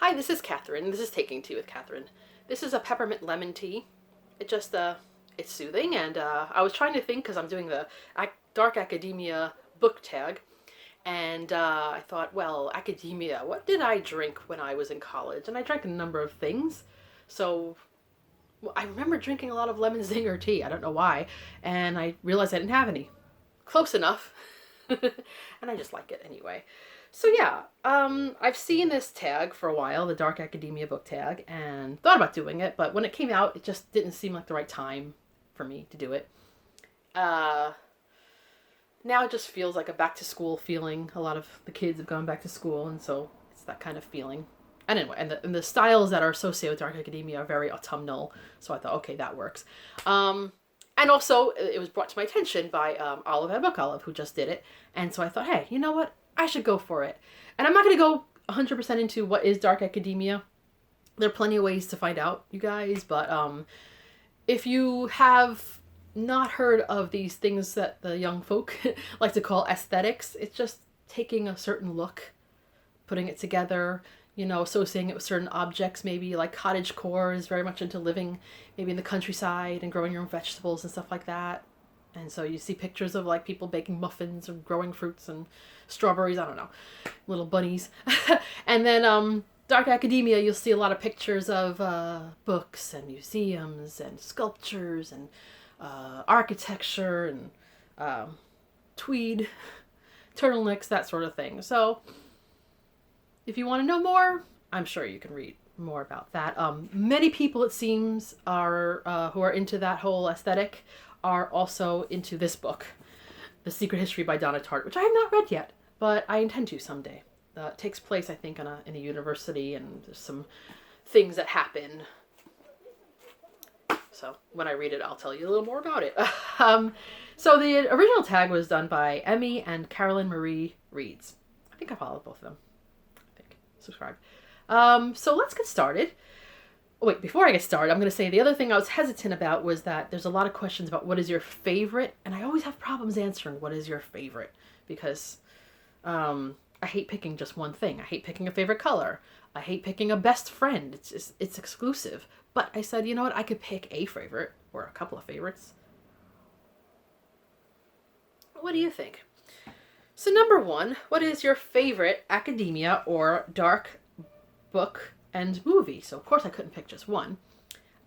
Hi, this is Catherine. This is Taking Tea with Catherine. This is a peppermint lemon tea. It just, it's soothing, and I was trying to think, because I'm doing the Dark Academia book tag, and I thought, well, academia, what did I drink when I was in college? And I drank a number of things. So well, I remember drinking a lot of lemon zinger tea. I don't know why. And I realized I didn't have any. Close enough. And I just like it anyway. So yeah, I've seen this tag for a while, the Dark Academia book tag, and thought about doing it, but when it came out, it just didn't seem like the right time for me to do it. Now it just feels like a back to school feeling. A lot of the kids have gone back to school, and so it's that kind of feeling. And anyway, and the styles that are associated with Dark Academia are very autumnal, so I thought, okay, that works. And also, it was brought to my attention by Olive and Book Olive, who just did it. And so I thought, hey, you know what? I should go for it. And I'm not going to go 100% into what is Dark Academia. There are plenty of ways to find out, you guys. But if you have not heard of these things that the young folk like to call aesthetics, it's just taking a certain look, putting it together, you know, associating it with certain objects, maybe like cottagecore is very much into living maybe in the countryside and growing your own vegetables and stuff like that. And so you see pictures of like people baking muffins and growing fruits and strawberries, I don't know, little bunnies. And then Dark Academia, you'll see a lot of pictures of books and museums and sculptures and architecture and tweed, turtlenecks, that sort of thing. So if you want to know more, I'm sure you can read more about that. Many people, it seems, are who are into that whole aesthetic are also into this book, The Secret History by Donna Tartt, which I have not read yet, but I intend to someday. It takes place, I think, in a university, and there's some things that happen. So when I read it, I'll tell you a little more about it. So the original tag was done by Emmy and Carolyn Marie Reeds. I think I followed both of them. Subscribe. So let's get started. Oh, wait, before I get started, I'm going to say the other thing I was hesitant about was that there's a lot of questions about what is your favorite, and I always have problems answering what is your favorite, because I hate picking just one thing. I hate picking a favorite color. I hate picking a best friend. It's exclusive. But I said, you know what, I could pick a favorite, or a couple of favorites. What do you think? So number one, what is your favorite academia or dark book and movie? So of course I couldn't pick just one.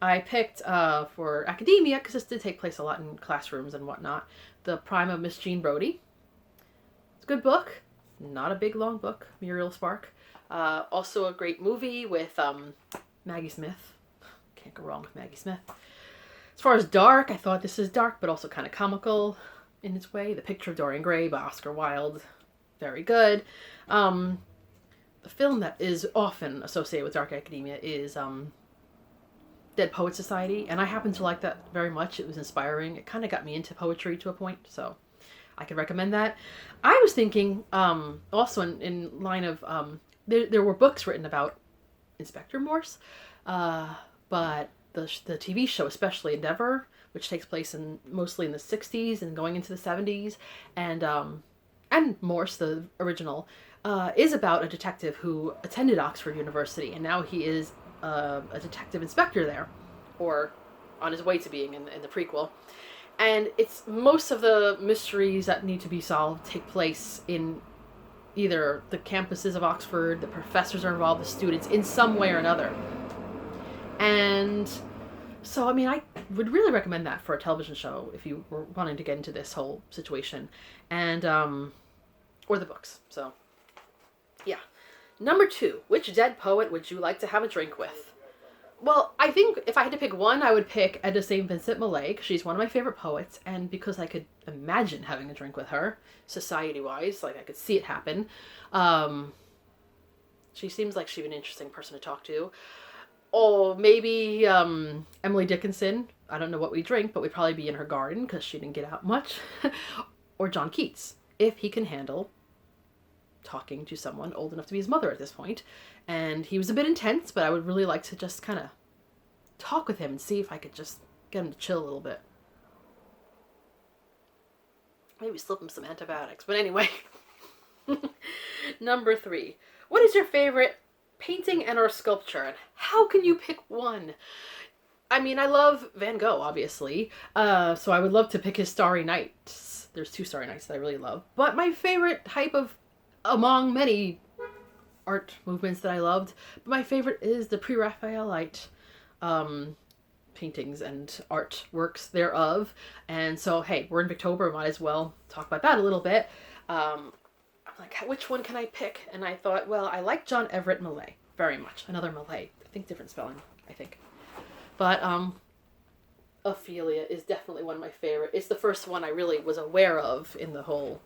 I picked for academia, because this did take place a lot in classrooms and whatnot, The Prime of Miss Jean Brodie. It's a good book. Not a big long book. Muriel Spark. Also a great movie with Maggie Smith. Can't go wrong with Maggie Smith. As far as dark, I thought this is dark but also kind of comical in its way. The Picture of Dorian Gray by Oscar Wilde, very good. The film that is often associated with Dark Academia is Dead Poet Society, and I happen to like that very much. It was inspiring. It kind of got me into poetry to a point, so I could recommend that. I was thinking also in line of there were books written about Inspector Morse, but the TV show, especially Endeavor, which takes place mostly in the 60s and going into the 70s, and Morse, the original, is about a detective who attended Oxford University, and now he is a detective inspector there, or on his way to being in the prequel. And it's most of the mysteries that need to be solved take place in either the campuses of Oxford, the professors are involved, the students, in some way or another. And so, I mean, I would really recommend that for a television show if you were wanting to get into this whole situation. And, or the books. So, yeah. Number two, which dead poet would you like to have a drink with? Well, I think if I had to pick one, I would pick Edda St. Vincent Millay, because she's one of my favorite poets, and because I could imagine having a drink with her, society-wise, like I could see it happen. She seems like she'd be an interesting person to talk to. Or maybe Emily Dickinson. I don't know what we drink, but we'd probably be in her garden, because she didn't get out much. Or John Keats, if he can handle talking to someone old enough to be his mother at this point. And he was a bit intense, but I would really like to just kind of talk with him and see if I could just get him to chill a little bit. Maybe slip him some antibiotics. But anyway. Number three. What is your favorite painting and or sculpture, and how can you pick one? I mean, I love Van Gogh, obviously, so I would love to pick his Starry Nights. There's 2 Starry Nights that I really love. But my favorite type of, among many art movements that I loved, but my favorite is the Pre-Raphaelite paintings and artworks thereof. And so, hey, we're in Victober, might as well talk about that a little bit. I'm like, which one can I pick? And I thought, well, I like John Everett Millais very much. Another Millais. I think different spelling, I think. But Ophelia is definitely one of my favorite. It's the first one I really was aware of in the whole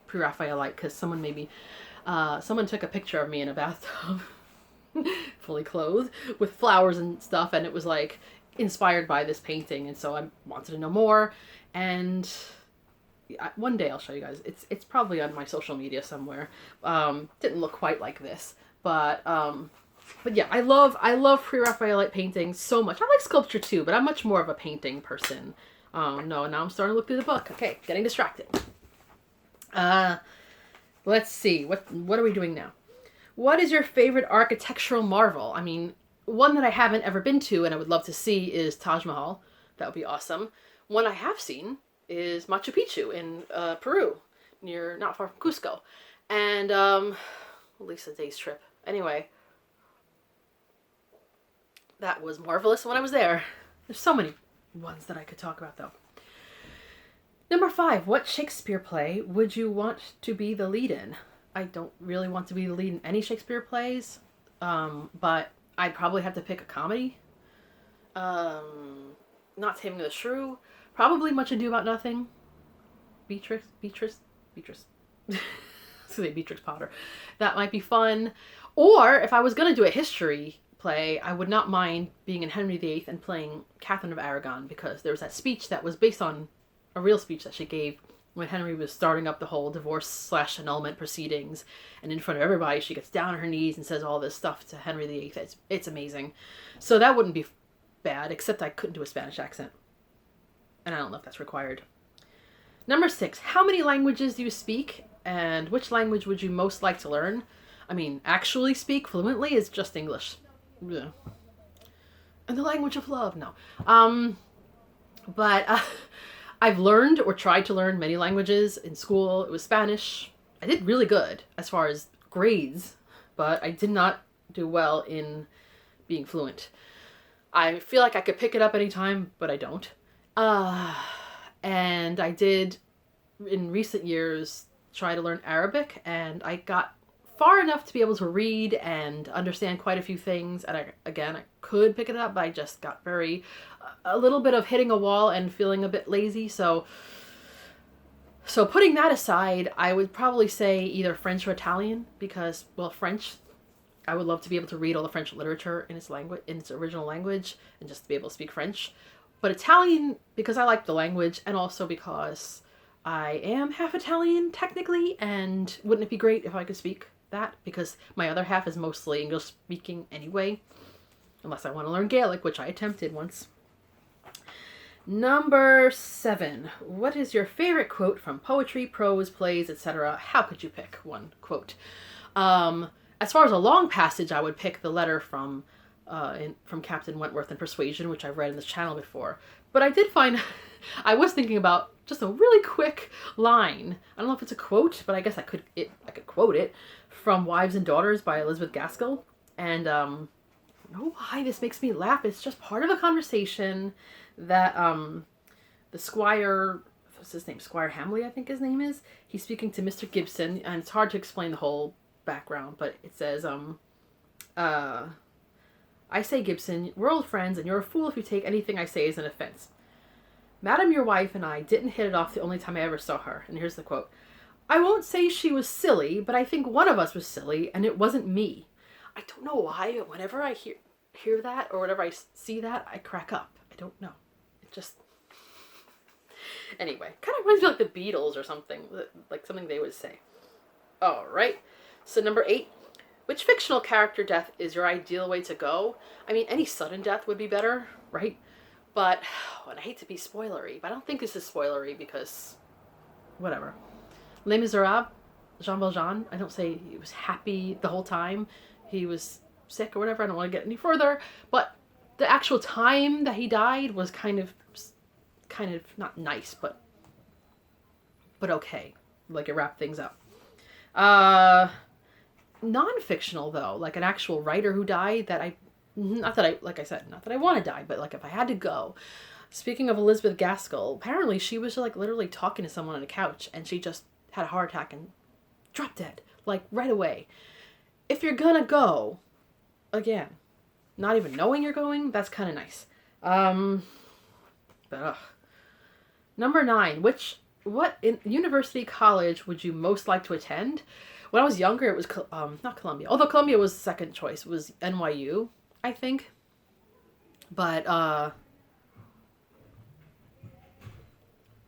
Pre-Raphaelite, because someone took a picture of me in a bathtub, fully clothed, with flowers and stuff, and it was like inspired by this painting, and so I wanted to know more. And one day I'll show you guys. It's probably on my social media somewhere. Didn't look quite like this, but yeah, I love Pre-Raphaelite paintings so much. I like sculpture too, but I'm much more of a painting person. Oh no, now I'm starting to look through the book. Okay, getting distracted. Let's see. What are we doing now? What is your favorite architectural marvel? I mean, one that I haven't ever been to and I would love to see is Taj Mahal. That would be awesome. One I have seen is Machu Picchu in Peru, not far from Cusco. And at least a day's trip. Anyway, that was marvelous when I was there. There's so many ones that I could talk about though. Number 5, what Shakespeare play would you want to be the lead in? I don't really want to be the lead in any Shakespeare plays, but I'd probably have to pick a comedy. Not Taming of the Shrew. Probably Much Ado About Nothing. Beatrice. Say Beatrix Potter. That might be fun. Or if I was going to do a history play, I would not mind being in Henry VIII and playing Catherine of Aragon, because there was that speech that was based on a real speech that she gave when Henry was starting up the whole divorce/annulment proceedings, and in front of everybody she gets down on her knees and says all this stuff to Henry VIII. It's amazing. So that wouldn't be bad, except I couldn't do a Spanish accent. And I don't know if that's required. Number 6, how many languages do you speak, and which language would you most like to learn? I mean, actually speak fluently is just English. Yeah. And the language of love, no. But I've learned or tried to learn many languages. In school, it was Spanish. I did really good as far as grades, but I did not do well in being fluent. I feel like I could pick it up anytime, but I don't. And I did, in recent years, try to learn Arabic, and I got far enough to be able to read and understand quite a few things. And I could pick it up, but I just got a little bit of hitting a wall and feeling a bit lazy. So putting that aside, I would probably say either French or Italian, because, well, French, I would love to be able to read all the French literature in its original language, and just to be able to speak French. But Italian, because I like the language, and also because I am half Italian technically, and wouldn't it be great if I could speak that? Because my other half is mostly English speaking anyway, unless I want to learn Gaelic, which I attempted once. Number 7. What is your favorite quote from poetry, prose, plays, etc.? How could you pick one quote? As far as a long passage, I would pick the letter from Captain Wentworth and Persuasion, which I've read in this channel before. But I did find, I was thinking about just a really quick line. I don't know if it's a quote, but I guess I could quote it, from Wives and Daughters by Elizabeth Gaskell. And I don't know why this makes me laugh. It's just part of a conversation that the Squire, what's his name? Squire Hamley, I think his name is. He's speaking to Mr. Gibson, and it's hard to explain the whole background, but it says, I say, Gibson, we're old friends, and you're a fool if you take anything I say as an offense. Madam, your wife, and I didn't hit it off the only time I ever saw her. And here's the quote. I won't say she was silly, but I think one of us was silly, and it wasn't me. I don't know why, but whenever I hear that, or whenever I see that, I crack up. I don't know. It just... Anyway, kind of reminds me of like the Beatles or something, like something they would say. All right. So number 8. Which fictional character death is your ideal way to go? I mean, any sudden death would be better, right? But, and I hate to be spoilery, but I don't think this is spoilery because, whatever. Les Miserables, Jean Valjean, I don't say he was happy the whole time. He was sick or whatever. I don't want to get any further, but the actual time that he died was kind of not nice, but okay. Like, it wrapped things up. Non-fictional though, like an actual writer who died that not that I want to die, but like if I had to go. Speaking of Elizabeth Gaskell, apparently she was like literally talking to someone on a couch and she just had a heart attack and dropped dead, like right away. If you're gonna go, again, not even knowing you're going, that's kind of nice. But Number 9, what in university college would you most like to attend? When I was younger, it was not Columbia. Although Columbia was the second choice, it was NYU, I think. But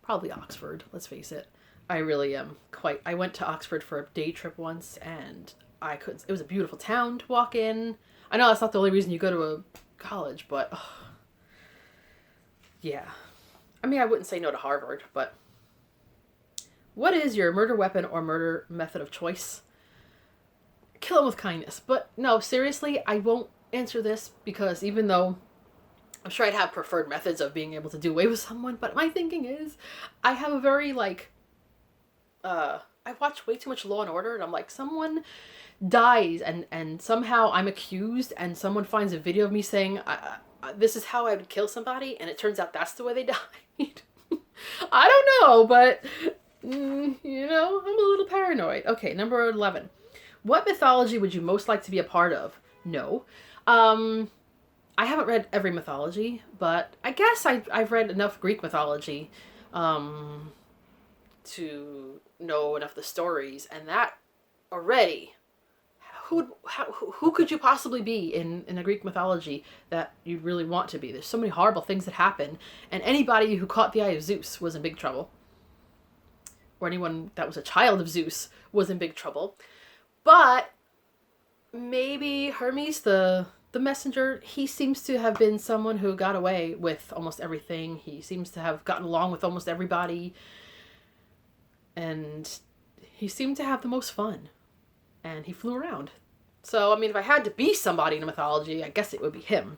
probably Oxford, let's face it. I really am I went to Oxford for a day trip once, and it was a beautiful town to walk in. I know that's not the only reason you go to a college, but yeah. I mean, I wouldn't say no to Harvard, but what is your murder weapon or murder method of choice? Kill him with kindness. But no, seriously, I won't answer this because even though I'm sure I'd have preferred methods of being able to do away with someone, but my thinking is I have a very I watch way too much Law and Order, and I'm like, someone dies and somehow I'm accused and someone finds a video of me saying this is how I would kill somebody, and it turns out that's the way they died. I don't know, but I'm a little paranoid. Okay, number 11. What mythology would you most like to be a part of? No. I haven't read every mythology, but I guess I've read enough Greek mythology to know enough of the stories, and that already, who could you possibly be in a Greek mythology that you'd really want to be? There's so many horrible things that happen, and anybody who caught the eye of Zeus was in big trouble. Or anyone that was a child of Zeus was in big trouble. But maybe Hermes, the messenger, he seems to have been someone who got away with almost everything. He seems to have gotten along with almost everybody. And he seemed to have the most fun. And he flew around. So, I mean, if I had to be somebody in a mythology, I guess it would be him.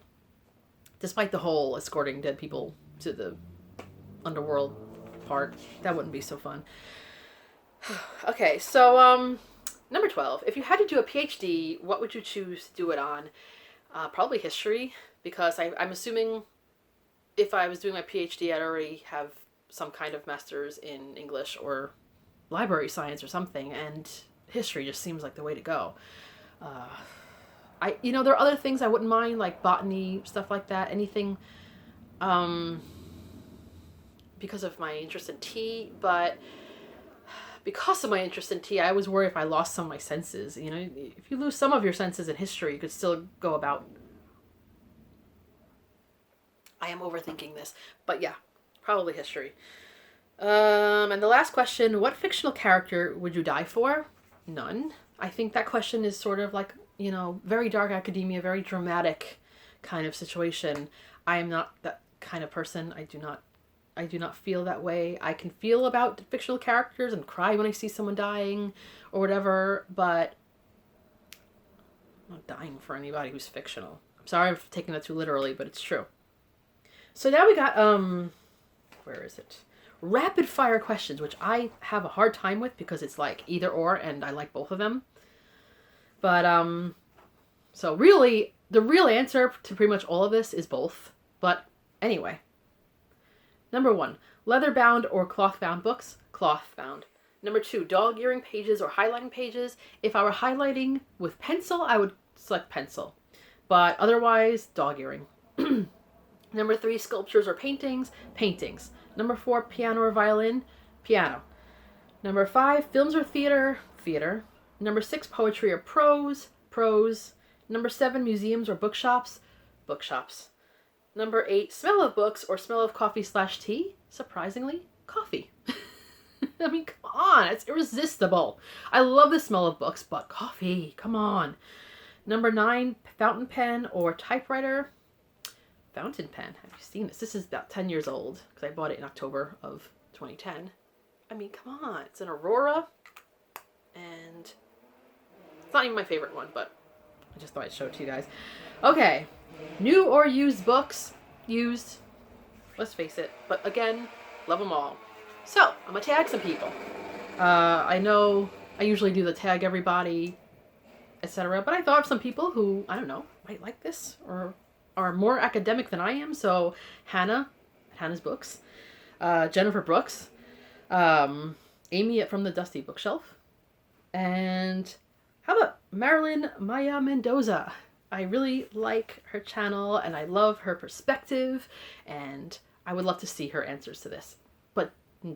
Despite the whole escorting dead people to the underworld part. That wouldn't be so fun. Okay, so, number 12. If you had to do a PhD, what would you choose to do it on? Probably history, because I'm assuming if I was doing my PhD, I'd already have some kind of master's in English or library science or something, and history just seems like the way to go. There are other things I wouldn't mind, like botany, stuff like that, anything, because of my interest in tea, but because of my interest in tea, I always worry if I lost some of my senses. If you lose some of your senses in history, you could still go about. I am overthinking this, but yeah, probably history. And the last question, what fictional character would you die for? None. I think that question is sort of like, very dark academia, very dramatic kind of situation. I am not that kind of person. I do not feel that way. I can feel about fictional characters and cry when I see someone dying or whatever, but I'm not dying for anybody who's fictional. I'm sorry for taking that too literally, but it's true. So now we got, where is it? Rapid fire questions, which I have a hard time with because it's like either or, and I like both of them. But, so really, the real answer to pretty much all of this is both. But anyway. Number 1, leather-bound or cloth-bound books? Cloth-bound. Number 2, dog-earing pages or highlighting pages? If I were highlighting with pencil, I would select pencil. But otherwise, dog-earing. Number 3, sculptures or paintings? Paintings. Number 4, piano or violin? Piano. Number 5, films or theater? Theater. Number 6, poetry or prose? Prose. Number 7, museums or bookshops? Bookshops. Number 8, smell of books or smell of coffee/tea? Surprisingly, coffee. I mean, come on, it's irresistible. I love the smell of books, but coffee, come on. Number 9, fountain pen or typewriter? Fountain pen. Have you seen this? This is about 10 years old because I bought it in October of 2010. I mean, come on. It's an Aurora, and it's not even my favorite one, but I just thought I'd show it to you guys. Okay. New or used books? Used. Let's face it. But again, love them all. So, I'm going to tag some people. I know I usually do the tag everybody, etc. But I thought of some people who, I don't know, might like this or are more academic than I am. So, Hannah's books. Jennifer Brooks. Amy from the Dusty Bookshelf. And how about Marilyn Maya Mendoza? I really like her channel and I love her perspective and I would love to see her answers to this. But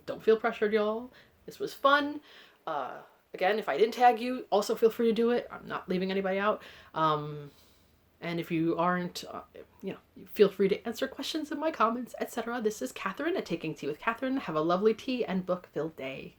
don't feel pressured, y'all. This was fun. Again, if I didn't tag you, also feel free to do it. I'm not leaving anybody out. And if you aren't, feel free to answer questions in my comments, etc. This is Catherine at Taking Tea with Catherine. Have a lovely tea and book-filled day.